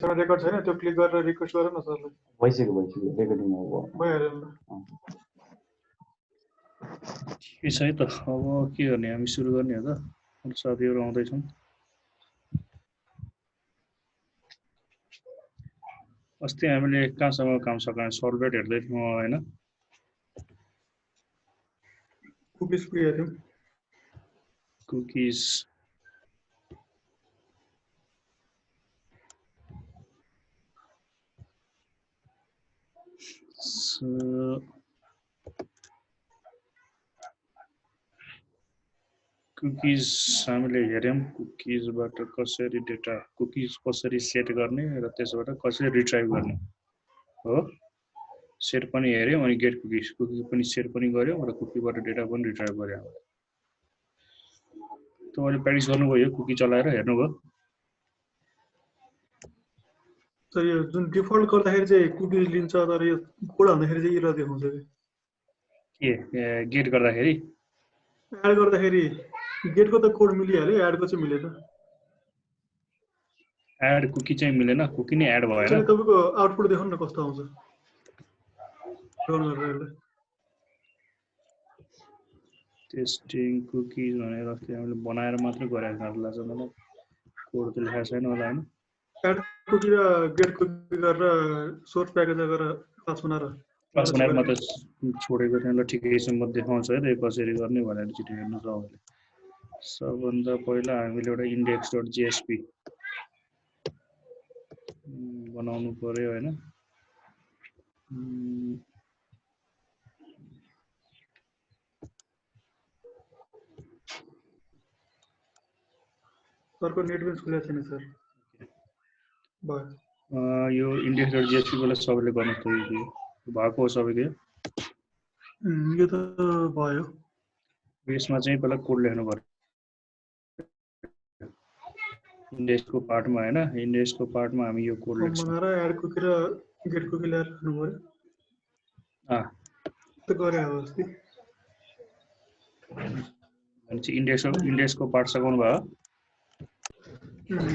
त्यसमा रेकर्ड छैन त्यो क्लिक गरेर रिक्वेस्ट गर न सरलाई भइसक्यो रेकर्डिङ हो भइहाल्यो नि ठिकै छ है त अब के गर्ने हामी सुरु गर्ने हो त साथीहरु आउँदैछन् अस्ति हामीले कहाँसम्म काम सकायौं सर्भर हेर्दै थियौं हैन कुकीज फ्री हेर्यौं कुकीज कुकीज हामीले हेर्यौं कुकीजबाट कसरी डेटा कुकीज कसरी सेट गर्ने र त्यसबाट कसरी रिट्राइभ गर्ने हो सेट पनि हेर्यौं अनि गेट कुकीज कुकी पनि सेट पनि गर्यौं र कुकीबाट डेटा पनि रिट्राइभ गर्यौं तपाईले प्र्याक्टिस गर्नुभयो कुकी चलाएर हेर्नुभयो तर यो जुन डिफल्ट गर्दाखेरि चाहिँ कुकीज लिन्छ तर यो कोड हाल्दाखेरि चाहिँ एरर देखाउँछ के गेट गर्दाखेरि एड गर्दाखेरि गेटको त कोड मिलिहाल्यो एडको चाहिँ मिलेन एड कुकी चाहिँ मिलेन कुकी नै एड भएन चाहिँ तपाईको आउटपुट देखाउनु न कस्तो आउँछ रन गरेर टेस्टिङ कुकीज भनेर अस्ति हामीले बनाएर मात्र गरेको जस्तो लाग्छ मलाई कोड त लेखेको छैन होला हैन एड कुकी र गेट कुकी गरेर सोर्स प्याकेज गरेर क्लास बनाएर मात्र छोडेको थिएँ ल ठिकै छ म देखाउँछु है त कसरी गर्ने भनेर छिटो हेर्नु तपाईँले सबभन्दा पहिला हामीले एउटा index.jsp बनाउनु पर्यो हैन सरको नेटबिन्स खुलेको छैन सर भयो यो index.jsp बेला सबैले गर्न खोजेको भएको हो सबैले यो त भयो यसमा चाहिँ पहिला कोड लेख्नु पर्यो इन्डेक्सको पार्टमा हैन इन्डेक्सको पार्टमा हामी यो कोड लेख्छौं बनाएर एड कुकी र गेट कुकी ल्याएर राख्नु पर्यो त गरे हो अस्ति अनि चाहिँ इन्डेक्सको पार्ट सकाउनु भयो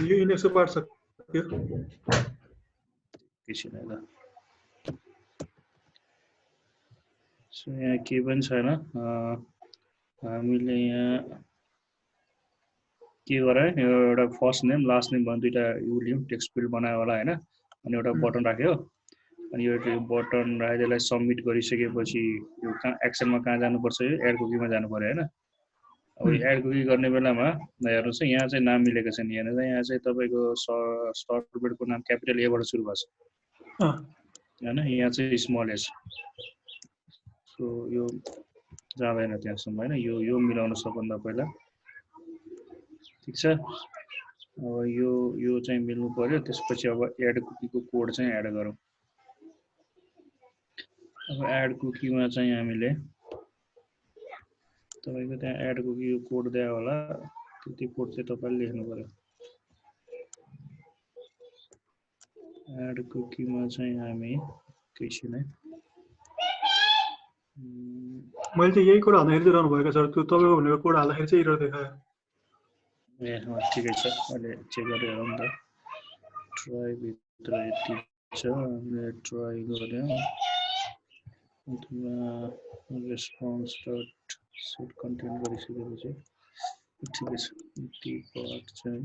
यो इन्डेक्सको पार्ट सक्यो त्यसै नै ल सो यहाँ के पनि छैन हामीले यहाँ के गरे यो एउटा फर्स्ट नेम लास्ट नेम भन्ने दुईटा यो लियौं टेक्स्ट फिल्ड बनायो होला हैन अनि एउटा बटन राख्यो अनि यो बटन राखेर सबमिट गरिसकेपछि यो एक्सनमा कहाँ जानुपर्छ यो एड कुकीमा जानु पर्यो हैन अब एड कुकी गर्ने बेलामा हेर्नुस् यहाँ चाहिँ नाम मिलेको छैन यहाँ चाहिँ तपाईको सर्भरको नाम क्यापिटल ए बाट सुरु भएको छ हैन यहाँ चाहिँ स्मल एस सो यो जाँदैन त्यहाँसम्म हैन यो मिलाउनु सबभन्दा पहिला ठीक छ अब यो चाहिँ मिल्नु पर्यो त्यसपछि अब एड कुकीको कोड चाहिँ एड गरौँ अब एड कुकीमा चाहिँ हामीले तपाईको त्यहाँ एड कुकीको कोड दिए होला त्यति कोड चाहिँ तपाईले लेख्नु पर्यो एड कुकीमा चाहिँ हामी केही नै मैले चाहिँ यही कोड हाल्दाखेरि चाहिँ रहनु भएको छ त्यो तपाईको भनेको कोड हाल्दाखेरि चाहिँ एरर देखायो ए ठिकै छ अहिले चेक गरेर हेरौँ त ट्राई भित्र यति छ हामीले ट्राई गर्यौं अथवा रेस्पोन्स डट सेट कन्टेन्ट गरिसकेपछि ठिकै छ यति पार्ट चाहिँ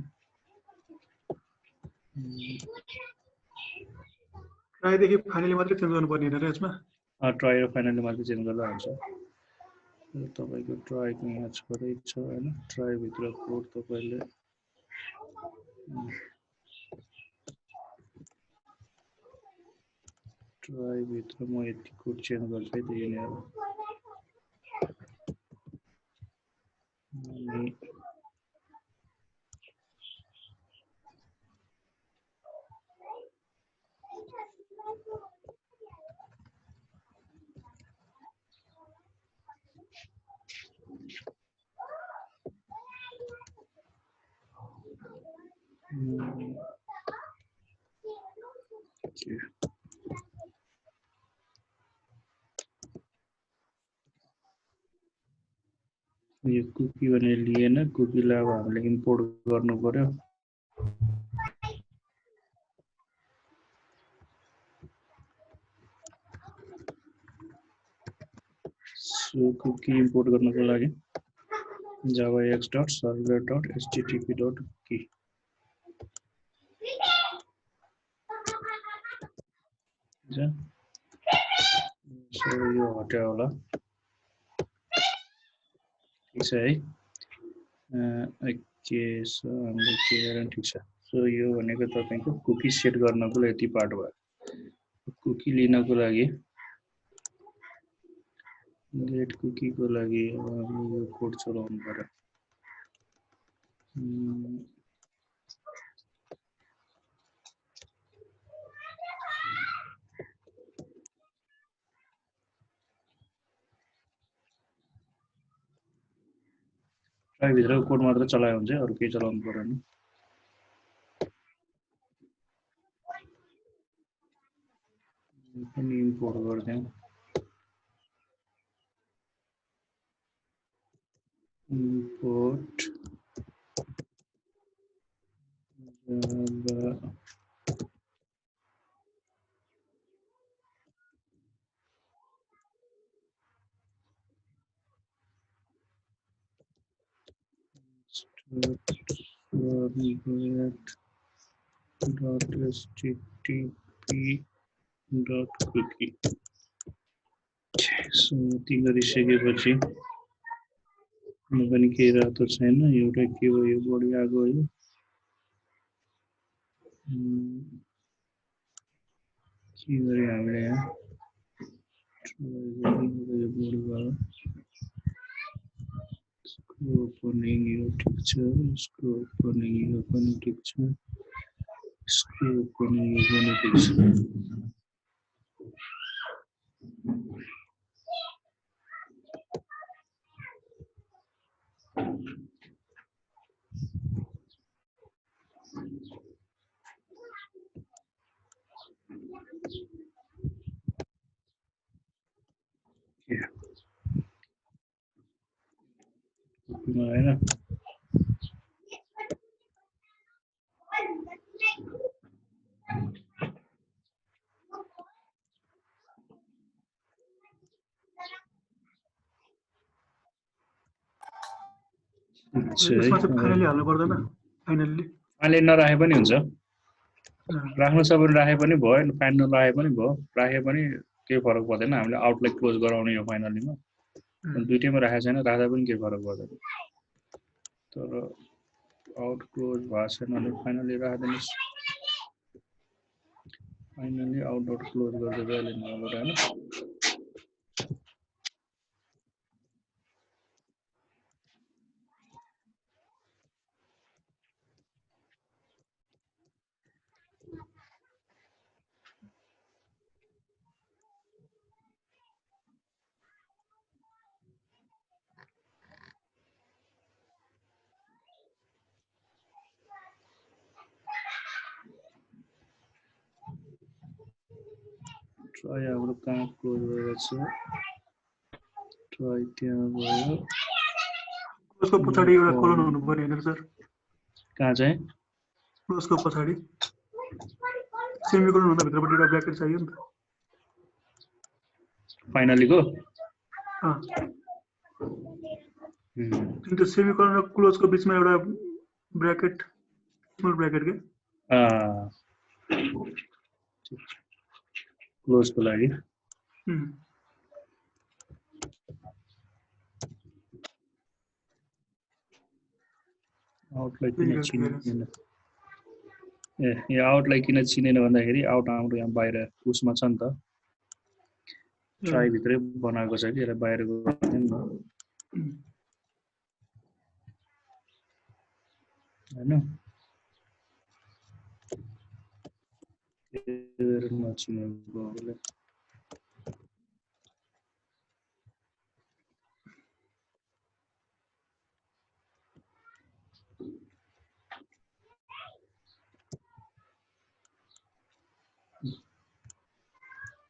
ट्राई देखि फाइनली मात्र चेन्ज गर्नुपर्ने हैन र यसमा ट्राई र फाइनली मात्र चेन्ज गर्दा हुन्छ तपाईको ट्राईको यहाँ छदै छ हैन ट्राई भित्र कोड तपाईले ट्राई भित्र म यति कोड चेन्ज गर्दै दिएँ अब यो कुकी भने लिएन कुकीलाई अब हामीले इम्पोर्ट गर्नु पर्यो सो कुकी इम्पोर्ट गर्नको लागि javax.server.http.key सो यो हट्यो होला ठीक छ है ओके सो हाम्रो के गर्न ठीक छ सो यो भनेको तपाईको कुकी सेट गर्नको लागि यति पार्ट भयो कुकी लिनको लागि गेट कुकी को लागि हामीले यो कोड चलाउनु पर्यो ट्राई भित्रको कोड मात्र चलायो भने चाहिँ अरु केही चलाउनु पर्दैन पनि इम्पोर्ट गर्दियौ import java servlet.http.cookie सो यति गरिसकेपछि म पनि केही रातो छैन एउटा के हो यो बढी आगो हो के गरे हामीले यहाँ यो बढी भयो स्क्रोल ओपनिङ यो ठीक छ स्क्रोल ओपनिङ यो पनि ठीक छ स्क्रोल ओपनिङ यो पनि ठीक छ हैन यसमा चाहिँ फाइनली हाल्नु पर्दैन फाइनली फाइनली नराखे पनि हुन्छ राख्नु छ भने राखे पनि भयो फाइनल नराखे पनि भयो राखे पनि केही फरक पर्दैन हामीले आउटलाई क्लोज गराउने हो फाइनलीमा दुईटैमा राखेको छैन राख्दा पनि केही फरक पर्दैन तर आउट क्लोज भएको छैन भने फाइनली राख्दिनुस् फाइनली आउट डट क्लोज गर्दै अहिले नबाट हैन ट्राई हाम्रो कहाँ क्लोज भएको छ ट्राई त्यहाँ भयो क्लोजको पछाडी एउटा कोलन हुनु पर्यो हैन सर कहाँ चाहिँ क्लोजको पछाडी सेमिकोलन भन्दा भित्रपट्टि एउटा ब्र्याकेट चाहियो नि त फाइनलीको त्यो सेमिकोलन र क्लोजको बीचमा एउटा ब्र्याकेट स्मल ब्र्याकेट के क्लोज को लागि आउटलाई किन चिनेन यो आउटलाई किन चिनेन भन्दाखेरि आउट हाम्रो यहाँ बाहिर उसमा छ नि त ट्राई भित्रै बनाएको छ कि यसलाई बाहिर गर्दैन हैन नचिनेको होला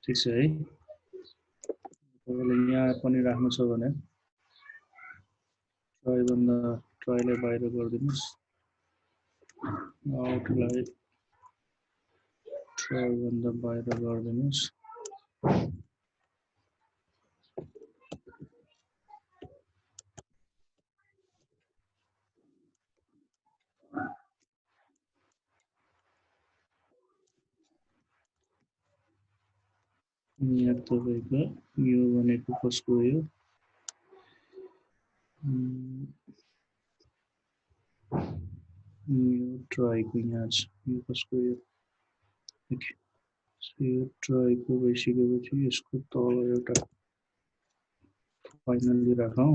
ठीक छ है तपाईले यहाँ पनि राख्नु छ भने ट्राई भन्दा ट्राईलाई बाहिर गरिदिनुस् आउटलाई ट्राई भन्दा बाहिर गरिदिनुस् यहाँ तपाईँको यो भनेको कसको हो यो ट्राईको यहाँ छ यो कसको यो ओके यो ट्राईको भइसकेपछि यसको तल एउटा फाइनली राखौँ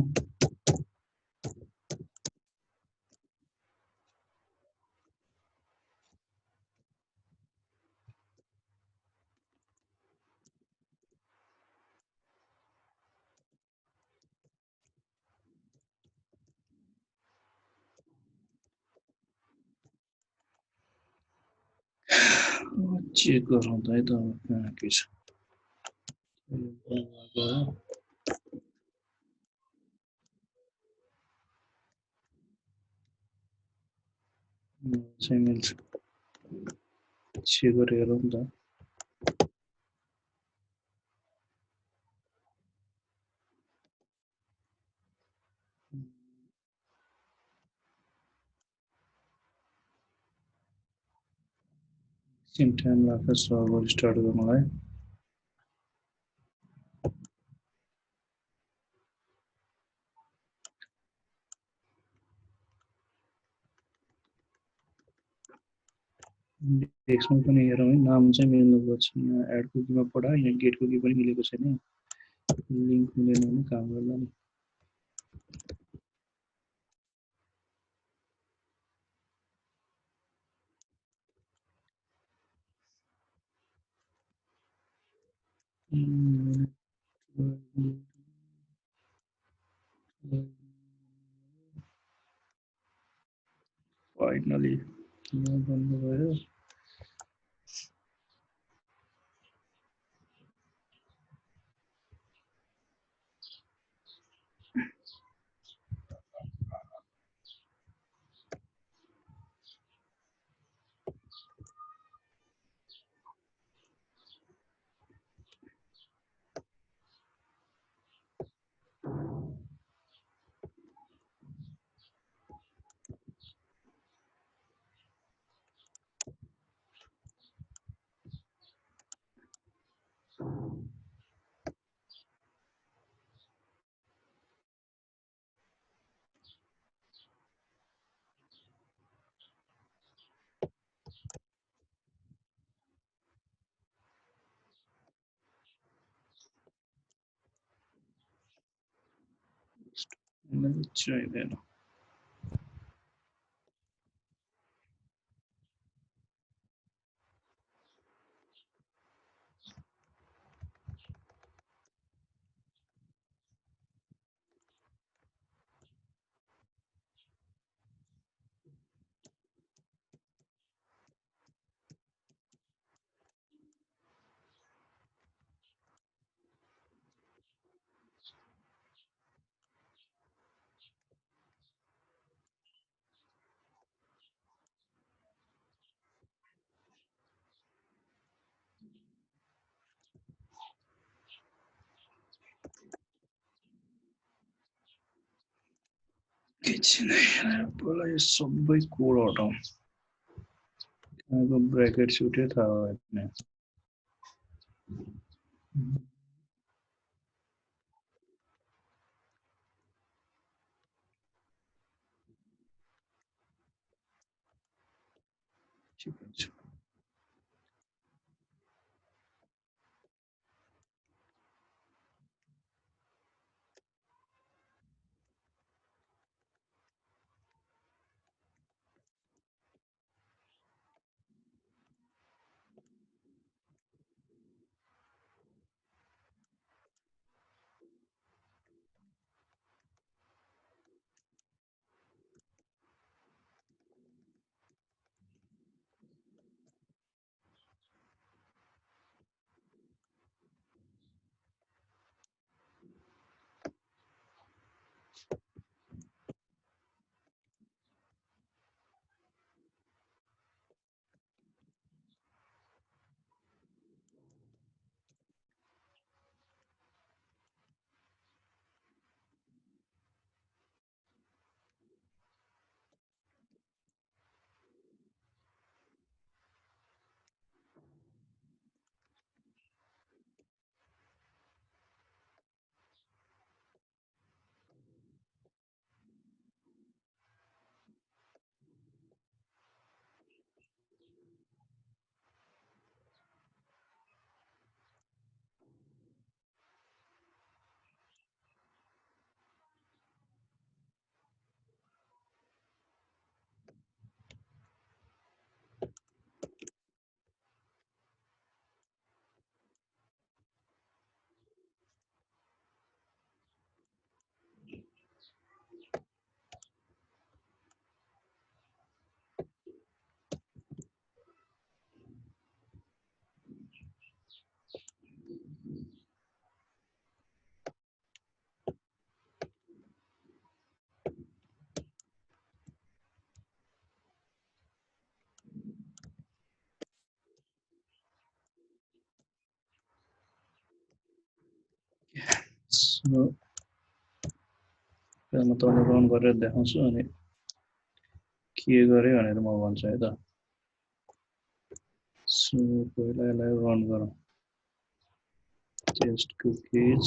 चेक गरौँ त है त अब कहाँ के छ चाहिँ मिल्छ चेक गरेर हेरौँ त एकछिन टाइम लाग्छ सर्भर स्टार्ट गर्नलाई टेक्स्टमा पनि हेरौँ है नाम चाहिँ मिल्नुपर्छ यहाँ एड कुकीमा पढा यहाँ गेट कुकी पनि मिलेको छैन लिङ्क मिलेन भने काम गर्दैन फाइनली यहाँ भन्नुभयो चाहिँदैन एकछिन पहिला यो सबै कोड हटाउँ कहाँको ब्रेकेट छुट्यो थाहा भएन ठिकै छ म तपाईँलाई रन गरेर देखाउँछु अनि के गरे भनेर म भन्छु है त सो पहिला यसलाई रन गरौँ टेस्ट कुकिज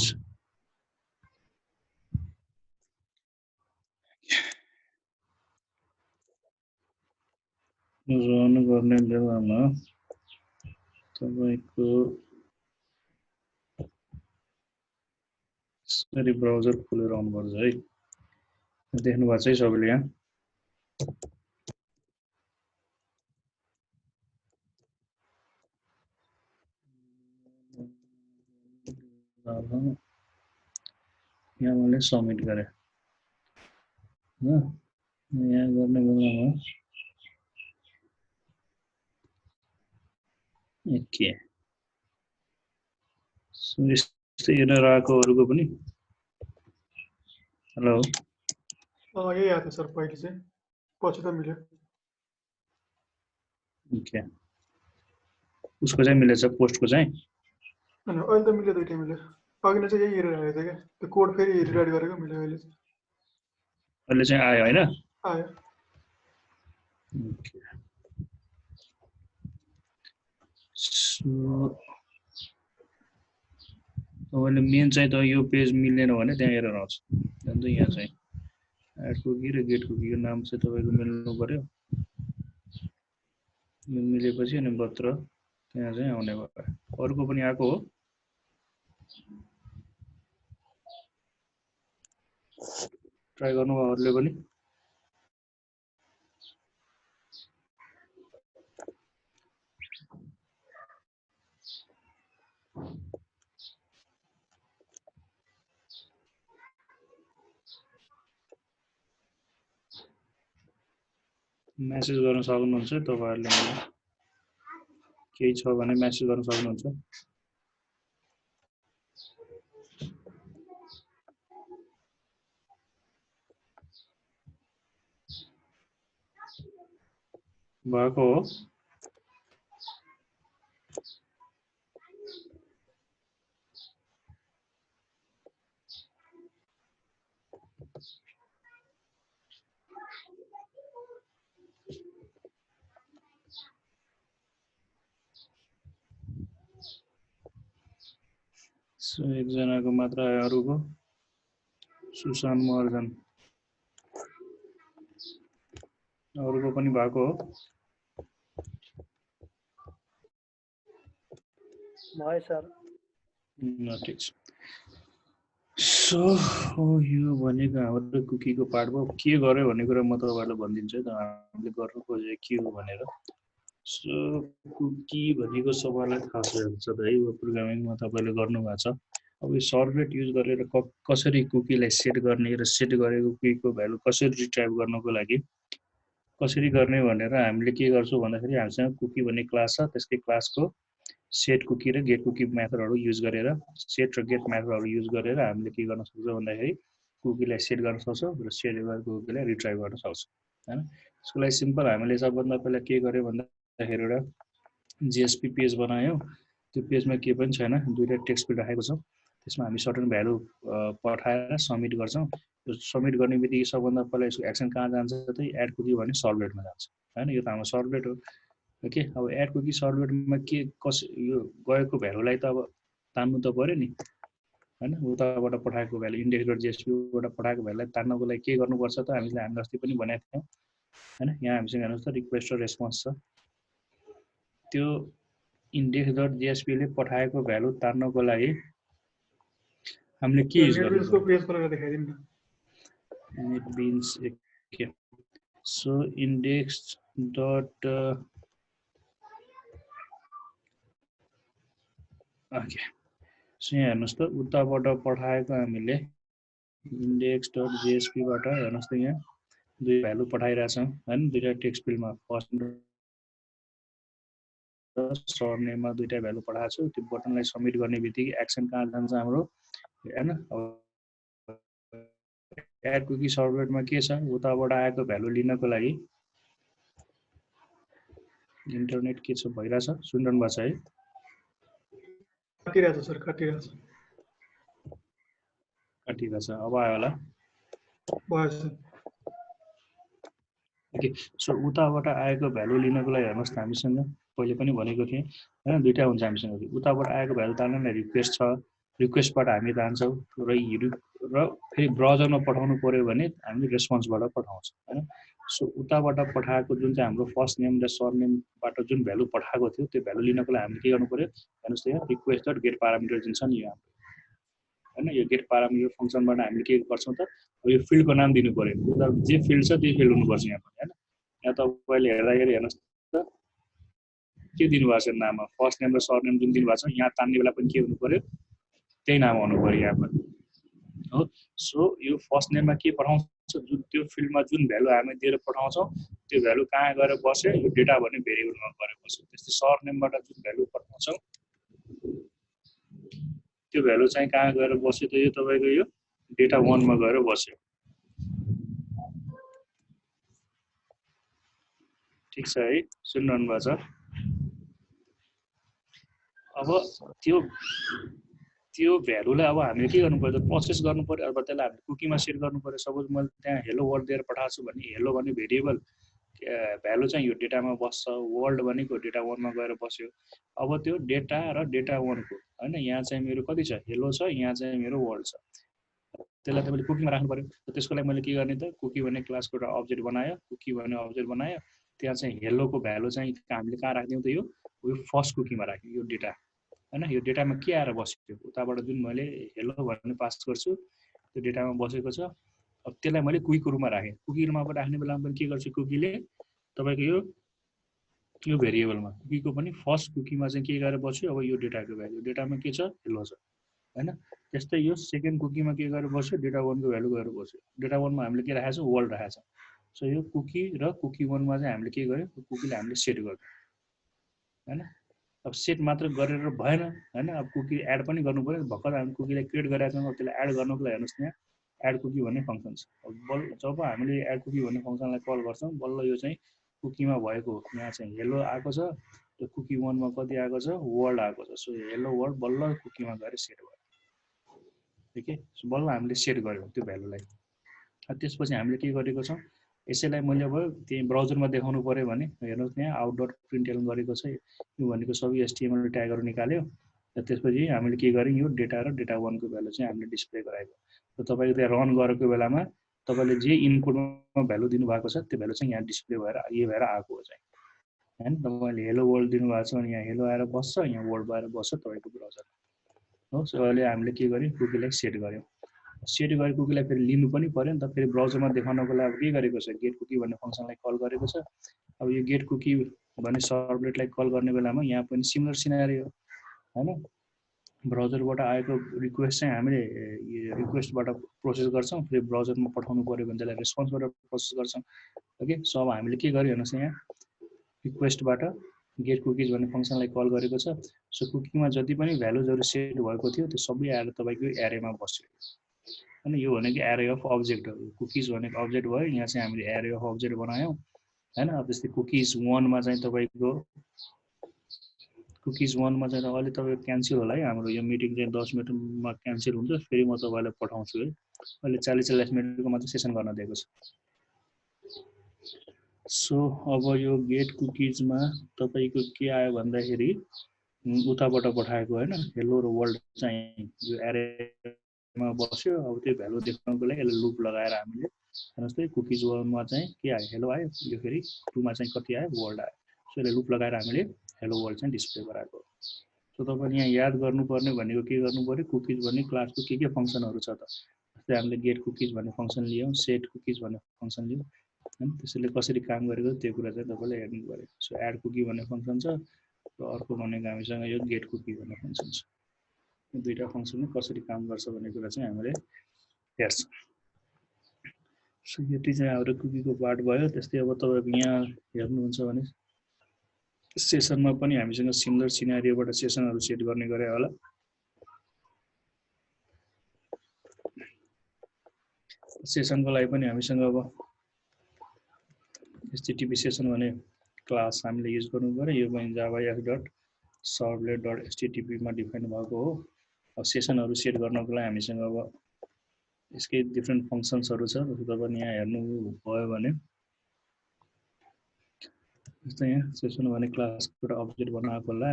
रन गर्ने बेलामा तपाईको यसरी ब्राउजर खोलेर अन गर्छ है देख्नु भएको छ है सबैले यहाँ यहाँ मैले सबमिट गरेँ यहाँ गर्ने बेलामा के यस्तै एरर आएको अरूको पनि हेलो यही आएको सर पहिले चाहिँ पछि त मिल्यो ओके उसको चाहिँ मिलेछ पोस्टको चाहिँ अनि अहिले त मिल्यो दुईटै मिल्यो अघि नै चाहिँ यही एरर आएको थियो क्या त्यो कोड फेरि रिराइट गरेको मिल्यो अहिले चाहिँ आयो हैन आयो ओके सो तपाईँले मेन चाहिँ त यो पेज मिलेन भने त्यहाँ एरर आउँछ अन्त यहाँ चाहिँ एड कुकी र गेट कुकीको नाम चाहिँ तपाईँको मिल्नु पर्यो यो मिलेपछि अनि मात्र त्यहाँ चाहिँ आउने भयो अरूको पनि आएको हो ट्राई गर्नुभयो अरूले पनि मेसेज गर्न सक्नुहुन्छ तपाईहरुले मलाई केही छ भने मेसेज गर्न सक्नुहुन्छ भएको हो सो एकजनाको मात्र आयो अरूको सुशान्त महर्जन अरूको पनि भएको हो भयो सर ठिक छ सो यो भनेको हाम्रो कुकीको पार्ट भयो के गर्यो भन्ने कुरा म तपाईहरुलाई भनिदिन्छु है त हामीले गर्न खोजेको के हो भनेर सो कुकी भनेको सबैलाई थाहा छ त है यो प्रोग्रामिङमा तपाईले गर्नु भएको छ अब यो सर्भलेट युज गरेर कसरी कुकीलाई सेट गर्ने र सेट गरेको कुकीको भ्यालु कसरी रिट्राइभ गर्नको लागि कसरी गर्ने भनेर हामीले के गर्छौं भन्दाखेरि हामीसँग कुकी भन्ने क्लास छ त्यसकै क्लासको सेट कुकी र गेट कुकी मेथडहरु युज गरेर सेट र गेट मेथडहरु युज गरेर हामीले के गर्न सक्छौं भन्दाखेरि कुकीलाई सेट गर्न सक्छौं र सेट गरेको कुकीलाई रिट्राइभ गर्न सक्छौं हैन यसको लागि सिम्पल हामीले सबभन्दा पहिला के गर्यो भन्दाखेरि एउटा जेएसपी पेज बनायौं त्यो पेजमा के पनि छैन दुईटा टेक्स्ट फिल्ड राखेको छ त्यसमा हामी सर्टेन भ्यालु पठाएर सबमिट गर्छौं त्यो सबमिट गर्ने बित्तिकै सबभन्दा पहिला यसको एक्सन कहाँ जान्छ त एड कुकी भन्ने सर्भलेटमा जान्छ हैन यो त हाम्रो सर्भलेट हो ओके अब एड कुकी सर्भलेटमा के यो गएको भ्यालुलाई त अब तान्नु त पर्यो नि हैन उताबाट पठाएको भ्यालु index.jsp बाट पठाएको भ्यालुलाई तान्नको लागि के गर्नुपर्छ त हामीले अस्ति पनि भनेको थियौं हैन यहाँ हामीसँग हेर्नुस् त रिक्वेस्ट र रेस्पोन्स छ त्यो index.jsp ले पठाएको भ्यालु तान्नको लागि हामीले के युज गर्नु यसको पेज खोलेर देखाइदिनु न netbeans okay so index dot okay so यहाँ हेर्नुस् त उताबाट पठाएको हामीले index.jsp बाट हेर्नुस् त यहाँ दुई भ्यालु पठाइराछौं हैन दुईटा टेक्स्ट फिल्डमा फर्स्ट र सरनेममा दुईटा भ्यालु पठाएको छु त्यो बटनलाई सबमिट गर्ने बित्तिकै एक्सन कहाँ जान्छ हाम्रो हैन एड कुकी सर्भलेटमा के छ उताबाट आएको भ्यालु लिनको लागि इन्टरनेट के छ भइराछ सुनिरहनु भएको छ है काटिरहेछ सर काटिरहेछ ठिक छ अब आयो होला भएछ ओके सो उताबाट आएको भ्यालु लिनको लागि हेर्नुहोस् त हामीसँग पहिले पनि भनेको थिएँ हैन दुईटा हुन्छ हामीसँग उताबाट आएको भ्यालु तान्नलाई रिक्वेस्ट छ रिक्वेस्टबाट हामी तान्छौँ र फेरि ब्राउजरमा पठाउनु पर्यो भने हामीले रेस्पोन्सबाट पठाउँछौँ हैन सो उताबाट पठाएको जुन चाहिँ हाम्रो फर्स्ट नेम र सर नेमबाट जुन भ्यालु पठाएको थियो त्यो भ्यालु लिनको लागि हामीले के गर्नु पर्यो हेर्नुहोस् त यहाँ रिक्वेस्ट डट गेट प्यारामिटर जुन छ नि यो हैन यो गेट प्यारामिटर फङ्सनबाट हामीले के गर्छौँ त यो फिल्डको नाम दिनु पर्यो जे फिल्ड छ त्यो फिल्ड हुनुपर्छ यहाँ पनि हैन यहाँ तपाईँले हेर्दाखेरि हेर्नुहोस् त के दिनुभएको छ नाममा फर्स्ट नेम र सर नेम जुन दिनुभएको छ यहाँ तान्ने बेला पनि के हुनु पर्यो त्यही नाम आउनु पर्यो यहाँ पनि हो सो यो फर्स्ट नेममा के पठाउँछ जुन त्यो फिल्डमा जुन भ्यालु हामी दिएर पठाउँछौँ त्यो भ्यालु कहाँ गएर बस्यो यो डेटा भन्ने भेरिएबलमा गएर बस्यो त्यस्तै सर नेमबाट जुन भ्यालु पठाउँछौँ त्यो भ्यालु चाहिँ कहाँ गएर बस्यो त यो तपाईँको यो डेटा 1 मा गएर बस्यो ठीक छ है सुन्नु भएको छ अब त्यो भ्यालुलाई अब हामीले के गर्नु पर्यो प्रोसेस गर्नु पर्यो अब त्यसलाई हामीले कुकीमा सेट गर्नु पर्यो सपोज मैले त्यहाँ हेलो वर्ल्ड दिएर पठाएको छु भने हेलो भन्ने भेरिएबल भ्यालु चाहिँ यो डेटामा बस्छ वर्ल्ड भनेको डेटा 1 मा गएर बस्यो अब त्यो डेटा र डेटा 1 को हैन यहाँ चाहिँ मेरो कति छ हेलो छ यहाँ चाहिँ मेरो वर्ल्ड छ त्यसलाई तपाईले कुकीमा राख्नु पर्यो त्यसको लागि मैले के गर्ने त कुकी भन्ने क्लासको एउटा अब्जेक्ट बनायो कुकी भन्ने अब्जेक्ट बनायो त्यहाँ चाहिँ हेलोको भ्यालु चाहिँ हामीले कहाँ राख्दियौ त यो फर्स्ट कुकीमा राख्यौ यो डेटा हैन यो डेटामा के आएर बस्यो उताबाट जुन मैले हेलो भन्ने पास गर्छु त्यो डेटामा बसेको छ अब त्यसलाई मैले कुकीको रूपमा राखेँ कुकीमा राख्ने बेलामा पनि के गर्छु कुकीले तपाईको यो भेरिएबलमा कुकीको पनि फर्स्ट कुकीमा चाहिँ के गरेर बस्यो अब यो डेटाको भ्यालु डेटामा के छ हेलो छ हैन त्यस्तै यो सेकेन्ड कुकीमा के गरेर बस्यो डेटा 1 को भ्यालु गएर बस्यो डेटा 1 मा हामीले के राखेको छ वर्ल्ड राखेको छ सो यो कुकी र कुकी 1 मा चाहिँ हामीले के गर्यो कुकीले हामीले सेट गर्यो हैन अब सेट मात्र गरेर भएन हैन अब कुकी एड पनि गर्नु पर्यो भर्खर हामी कुकीलाई क्रिएट गरेका छौं अब त्यसलाई एड गर्नको लागि हेर्नुस् यहाँ एड कुकी भन्ने फंक्सन छ अब जब हामीले एड कुकी भन्ने फंक्सनलाई कल गर्छौं बल्ल यो चाहिँ कुकीमा भएको यहाँ चाहिँ हेलो आएको छ त्यो कुकी 1 मा कति आएको छ वर्ल्ड आएको छ सो हेलो वर्ल्ड बल्ल कुकीमा गएर सेट भयो ठीक है सो बल्ल हामीले सेट गर्यौं त्यो भ्यालुलाई त्यसपछि हामीले के गरेको छौं यसैलाई मैले अब त्यही ब्राउजरमा देखाउनु पर्यो भने हेर्नुस् यहाँ out.println गरेको छ यो भनेको सबै एचटीएमएल ट्यागहरु निकाल्यो र त्यसपछि हामीले के गर्यौं यो डेटा र डेटा 1 को भ्यालु चाहिँ हामीले डिस्प्ले गराएको र तपाईको त्यहाँ रन गरेको बेलामा तपाईले जे इनपुटमा भ्यालु दिनु भएको छ त्यो भ्यालु चाहिँ यहाँ डिस्प्ले भएर यो भएर आएको हो चाहिँ हैन तपाईले हेलो वर्ल्ड दिनु भएको छ भने यहाँ हेलो आएर बस्छ यहाँ वर्ल्ड भएर बस्छ तपाईको ब्राउजरमा हो सो अहिले हामीले के गर्यौं कुकीलाई सेट गर्यौं सेट गरेको कुकीलाई फेरि लिनु पनि पर्यो नि त फेरि ब्राउजरमा देखाउनको लागि के गरेको छ गेट कुकी भन्ने फंक्सनलाई कल गरेको छ अब यो गेट कुकी भन्ने सर्भलेटलाई कल गर्ने बेलामा यहाँ पनि सिमिलर सिनारियो हैन ब्राउजरबाट आएको रिक्वेस्ट चाहिँ हामीले रिक्वेस्टबाट प्रोसेस गर्छौं फेरि ब्राउजरमा पठाउनु पर्यो भने त्यसलाई रेस्पोन्सबाट प्रोसेस गर्छौं ओके सो अब हामीले के गर्यो हेर्नुस् यहाँ रिक्वेस्टबाट गेट कुकीज भन्ने फंक्सनलाई कल गरेको छ सो कुकीमा जति पनि भ्यालुजहरु सेट भएको थियो त्यो सबै आएर तपाईको एरेमा बस्यो हैन यो भनेको एरे अफ अब्जेक्ट हो कुकीज भनेको अब्जेक्ट भयो यहाँ चाहिँ हामीले एरे अफ अब्जेक्ट बनायौं हैन अब त्यस्तै कुकीज 1 मा चाहिँ तपाईको कुकीज 1 मा चाहिँ अहिले तपाईको क्यान्सल होला है हाम्रो यो मिटिङ चाहिँ 10 मिनेटमा क्यान्सल हुन्छ फेरि म तपाईलाई पठाउँछु है अहिले 40-40 मिनेटको मात्र सेसन गर्न दिएको छ सो अब यो गेट कुकीजमा तपाईको के आयो भन्दाखेरि उताबाट पठाएको हैन हेलो र वर्ल्ड चाहिँ यो एरेमा बस्यो अब त्यो भ्यालु देखाउनको लागि यसले लुप लगाएर हामीले हेर्नुस् त कुकीज 1 मा चाहिँ के आयो हेलो आयो यो फेरि 2 मा चाहिँ कति आयो वर्ल्ड आयो सो यसले लुप लगाएर हामीले हेलो वर्ल्ड चाहिँ डिस्प्ले गराएको सो तपाईले यहाँ याद गर्नुपर्ने भनेको के गर्नु पर्यो कुकीज भन्ने क्लासको के फंक्सनहरु छ त जस्तै हामीले गेट कुकीज भन्ने फंक्सन लियौं सेट कुकीज भन्ने फंक्सन लियौं हैन त्यसैले कसरी काम गरेको त्यो कुरा चाहिँ तपाईले हेर्नु पर्यो सो एड कुकी भन्ने फंक्सन छ र अर्को भनेको हामीसँग यो गेट कुकी भन्ने फंक्सन छ यो दुईटा फंक्सनले कसरी काम गर्छ भन्ने कुरा चाहिँ हामीले हेर्छौं सो यो चाहिँ हाम्रो कुकीको पार्ट भयो त्यस्तै अब तपाईको यहाँ हेर्नुहुन्छ भने सेसनमा पनि हामीसँग सिमिलर सिनारियोबाट सेसनहरु सेट गर्ने गरे होला सेसनको लागि पनि हामीसँग अब http सेसन भन्ने क्लास हामीले युज गर्नु पर्यो यो पनि java.servlet.http मा डिफाइन भएको हो अब सेसनहरु सेट गर्नको लागि हामीसँग अब यसकै डिफ्रेन्ट फङ्सन्सहरु छ जस्तो तपाईले यहाँ हेर्नु भयो भने जस्तो यहाँ सेसन भने क्लासको एउटा अब्जेक्ट बनाएको होला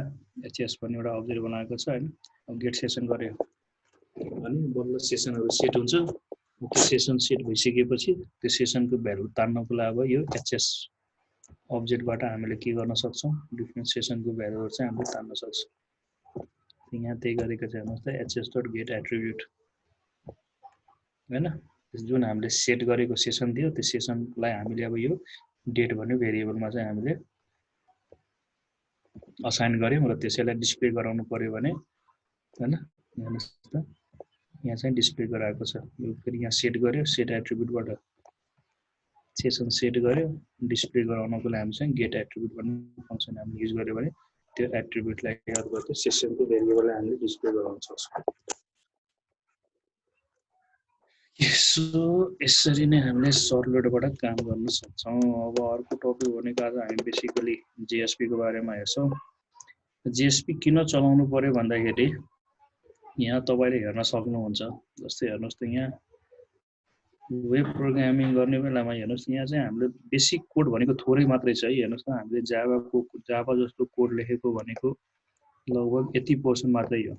एचएस भन्ने एउटा अब्जेक्ट बनाएको छ हैन अब गेट सेसन गर्यो भने बल्ल सेसनहरु सेट हुन्छ त्यो सेसन सेट भइसकेपछि त्यो सेसनको भ्यालु तान्नको लागि अब यो एचएस अब्जेक्टबाट हामीले के गर्न सक्छौं डिफ्रेन्ट सेसनको भ्यालुहरु चाहिँ हामीले तान्न सक्छौं यहाँ त्यही गरेको छ हेर्नुस् त hs.getAttribute हैन जुन हामीले सेट गरेको सेसन थियो त्यो सेसनलाई हामीले अब यो डेट भन्ने भेरिएबलमा चाहिँ हामीले असाइन गर्यौं र त्यसैलाई डिस्प्ले गराउनु पर्यो भने हैन हेर्नुस् त यहाँ चाहिँ डिस्प्ले गराएको छ यो फेरि यहाँ सेट गर्यो सेट एट्रिब्युटबाट सेसन सेट गर्यो डिस्प्ले गराउनको लागि हामी चाहिँ गेट एट्रिब्युट भन्ने फंक्सन हामीले युज गर्यो भने त्यो एट्रिब्युटलाई याद गर्दै सेसनको भेरिएबललाई हामीले डिस्प्ले गराउन सक्छौं सो यसरी नै हामीले सर्भरबाट काम गर्न सक्छौं अब अर्को टपिक भनेको आज हामी बेसिकली जेएसपी को बारेमा हेर्छौं जेएसपी किन चलाउनु पर्यो भन्दाखेरि यहाँ तपाईले हेर्न सक्नुहुन्छ जस्तै हेर्नुस् त यहाँ वेब प्रोग्रामिङ गर्ने बेलामा हेर्नुस् यहाँ चाहिँ हामीले बेसिक कोड भनेको थोरै मात्रै छ है हेर्नुस् त हामीले जावा जस्तो कोड लेखेको भनेको लगभग यति पोर्सन मात्रै हो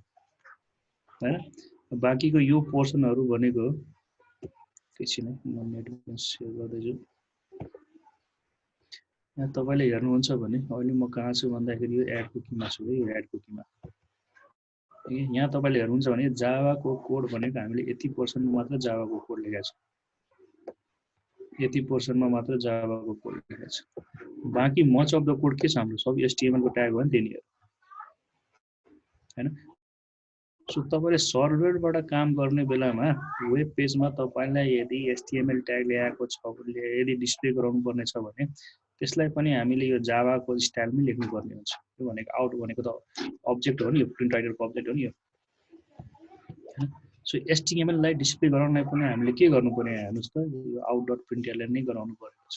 हैन बाकीको यो पोर्सनहरु भनेको एकछिन म नेटवर्क सेयर गर्दैछु यहाँ तपाईले हेर्नुहुन्छ भने अहिले म कहाँ छु भन्दाखेरि यो एड कुकीमा छु है यो एड कुकीमा यहाँ तपाईले हेर्नुहुन्छ भने जावाको कोड भनेको हामीले यति पोर्सनमा मात्र जावाको कोड लेखेका छौं यति पोर्सनमा मात्र जावाको कोड लेखेका छौं बाकी मच अफ द कोड के छ हाम्रो सब एचटीएमएल को ट्याग हो नि त्यही हैन सो तपाईले सर्भरबाट काम गर्ने बेलामा वेब पेजमा तपाईलाई यदि एचटीएमएल ट्याग ल्याएको छ यदि डिस्प्ले गराउनु पर्ने छ भने त्यसलाई पनि हामीले यो जावाको स्टाइलमै लेख्नु पर्ने हुन्छ यो भनेको आउट भनेको त अब्जेक्ट हो नि यो प्रिन्ट राइटरको अब्जेक्ट हो नि यो सो एचटीएमएल लाई डिस्प्ले गराउनलाई पनि हामीले के गर्नु पर्ने हेर्नुस् त यो out.println नै गराउनु परेको छ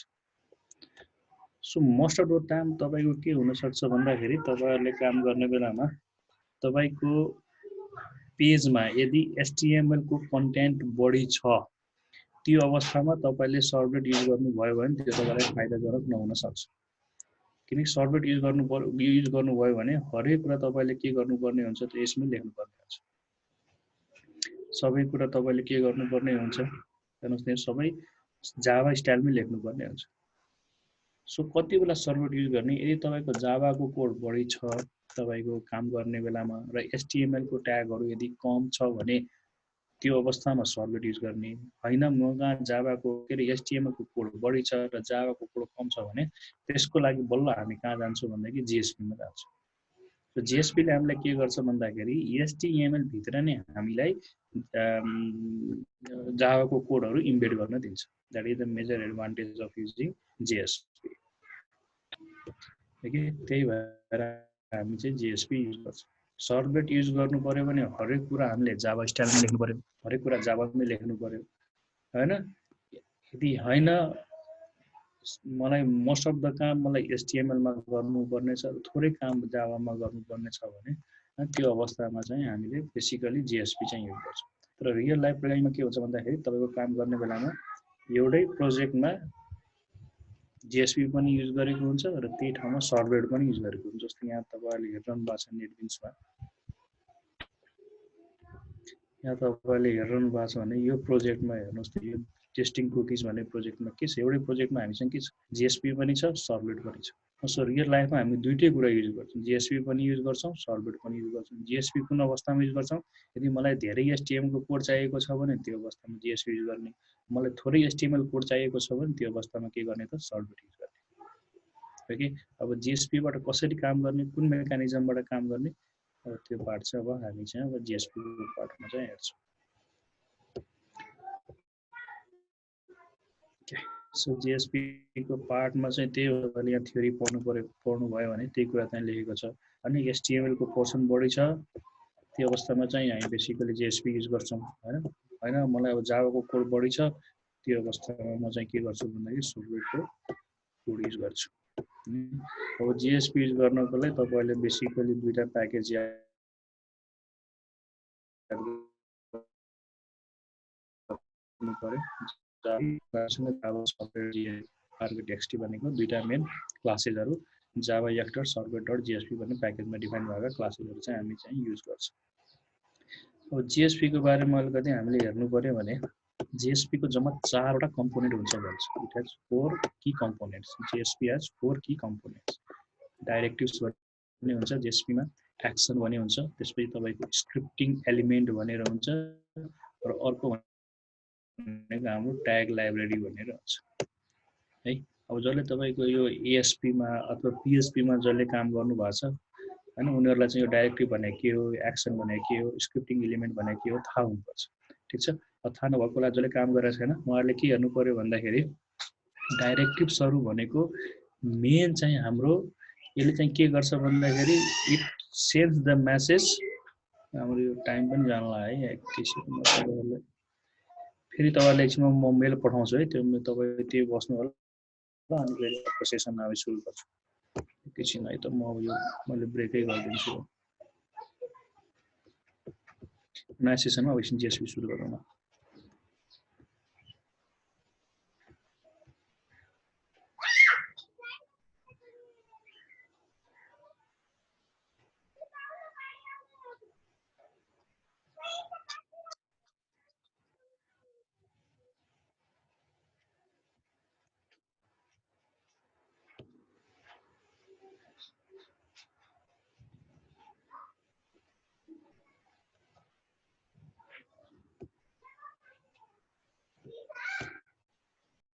so most of the time तपाईको के हुन सक्छ भन्दाखेरि तपाईहरुले काम गर्ने बेलामा तपाईको पेजमा यदि एचटीएमएल को कन्टेन्ट बढी छ त्यो अवस्थामा तपाईले सर्भलेट युज गर्नु भयो भने त्यो तपाईलाई फाइदाजनक नहुन सक्छ किनकि सर्भलेट युज गर्नुभयो भने हरेक कुरा तपाईले के गर्नुपर्ने हुन्छ त्यो यसमै लेख्नु पर्ने हुन्छ सबै कुरा तपाईले के गर्नुपर्ने हुन्छ हेर्नुस् न सबै जावा स्टाइलमै लेख्नु पर्ने हुन्छ सो कति बेला सर्भलेट युज गर्ने यदि तपाईको जावाको कोड बढी छ तपाईको काम गर्ने बेलामा र एचटीएमएल को ट्यागहरु यदि कम छ भने त्यो अवस्थामा सर्भलेट युज गर्ने हैन मगा जावाको के रे एचटीएमएल को कोड बढी छ र जावाको कोड कम छ भने त्यसको लागि बल्ल हामी कहाँ जान्छौं भन्दाखेरि जेएसपी मा जान्छौं सो जेएसपी ले हामीलाई के गर्छ भन्दाखेरि एचटीएमएल भित्र नै हामीलाई जावाको कोडहरु इम्बेड गर्न दिन्छ that is the major advantage of using JSP okay त्यही भएर हामी चाहिँ जेएसपी युज गर्छौं सर्भलेट युज गर्नु पर्यो भने हरेक कुरा हामीले जावा स्टाइलमा लेख्नु पर्यो हरेक कुरा जावामै लेख्नु पर्यो हैन यदि हैन मलाई मोस्ट अफ द काम मलाई एचटीएमएल मा गर्नु पर्ने छ थोरै काम जावामा गर्नु पर्ने छ भने त्यो अवस्थामा चाहिँ हामीले बेसिकली जेएसपी चाहिँ युज गर्छौं तर रियल लाइफ प्रोग्रामिङमा के हुन्छ भन्दाखेरि तपाईको काम गर्ने बेलामा एउटै प्रोजेक्टमा जेएसपी पनि युज गरेको हुन्छ र त्यही ठाउँमा सर्भलेट पनि युज गरेको हुन्छ जस्तो यहाँ तपाईहरुले हेरिरहनु भएको छ नेटबिन्समा यहाँ तपाईहरुले हेरिरहनु भएको छ भने यो प्रोजेक्टमा हेर्नुस् त यो टेस्टिङ कुकीज भन्ने प्रोजेक्टमा के छ एउटै प्रोजेक्टमा हामीसँग के छ जेएसपी पनि छ सर्भलेट पनि छ सो रियल लाइफमा हामी दुईटै कुरा युज गर्छौं जेएसपी पनि युज गर्छौं सर्भलेट पनि युज गर्छौं जेएसपी कुन अवस्थामा युज गर्छौं यदि मलाई धेरै एचटीएमएल को कोड चाहिएको छ भने त्यो अवस्थामा जेएसपी युज गर्ने मलाई थोरै एचटीएमएल कोड चाहिएको छ भने त्यो अवस्थामा के गर्ने त सर्भलेट युज गर्ने ओके अब जेएसपी बाट कसरी काम गर्ने कुन मेकानिजमबाट काम गर्ने अब त्यो पार्ट चाहिँ अब हामी चाहिँ अब जेएसपी को पार्टमा चाहिँ हेर्छौं सो जेएसपी को पार्टमा चाहिँ त्यही हो भने यहाँ थ्योरी पढ्नु भयो भने त्यही कुरा चाहिँ लेखेको छ अनि एचटीएमएल को पोर्सन बढी छ त्यो अवस्थामा चाहिँ हामी बेसिकली जेएसपी युज गर्छौं हैन मलाई अब जावाको कोड बढी छ त्यो अवस्थामा म चाहिँ के गर्छु भन्दाखेरि सर्भलेटको कोड युज गर्छु अब जेएसपी युज गर्नको लागि तपाईले बेसिकली दुईटा प्याकेज याद पर्यो जावा सफ्टवेयर आर्किटेक्चर भनेको दुईटा मेन क्लासेसहरु जावा एक्टर सर्भर.जेएसपी भन्ने प्याकेजमा डिफाइन भएका क्लासेसहरु चाहिँ हामी चाहिँ युज गर्छौं। अब जेएसपी को बारेमा अलिकति हामीले हेर्नु पर्यो भने जेएसपी को जम्मा 4 वटा कम्पोनेन्ट हुन्छ भन्छ। It has 4 key components. JSP has 4 key components. Directives भन्ने हुन्छ जेएसपी मा, एक्सन भन्ने हुन्छ, त्यसपछि तपाईको स्क्रिप्टिङ एलिमेन्ट भनेर हुन्छ र अर्को भनेको हाम्रो ट्याग लाइब्रेरी भनेर हुन्छ है। अब जसले तपाईको यो एएसपी मा अथवा पीएचपी मा जसले काम गर्नु भएको छ हैन उनीहरुलाई चाहिँ यो डाइरेक्टिभ भनेको के हो, एक्सन भनेको के हो, स्क्रिप्टिङ एलिमेन्ट भनेको के हो थाहा हुनुपर्छ। ठीक छ। थाहा नभएकोलाई जसले काम गरेको छैन उहाँहरुले के हेर्नु पर्यो भन्दाखेरि डाइरेक्टिभ्सहरु भनेको मेन चाहिँ हाम्रो यसले चाहिँ के गर्छ भन्दाखेरि इट सेन्ड्स द मेसेज। हाम्रो यो टाइम पनि जानला है एकैछिन तपाईहरुले फेरि तपाईहरुले एकछिनमा म मेल पठाउँछु है, त्यो तपाई त्यो बस्नु होला अनि फेरि अर्को सेसन आए सुरु गर्छु एकैछिन है। त म यो मैले ब्रेकै गरिदिन्छु। नयाँ सेसनमा एकछिन जेएसपी सुरु गरौँ न।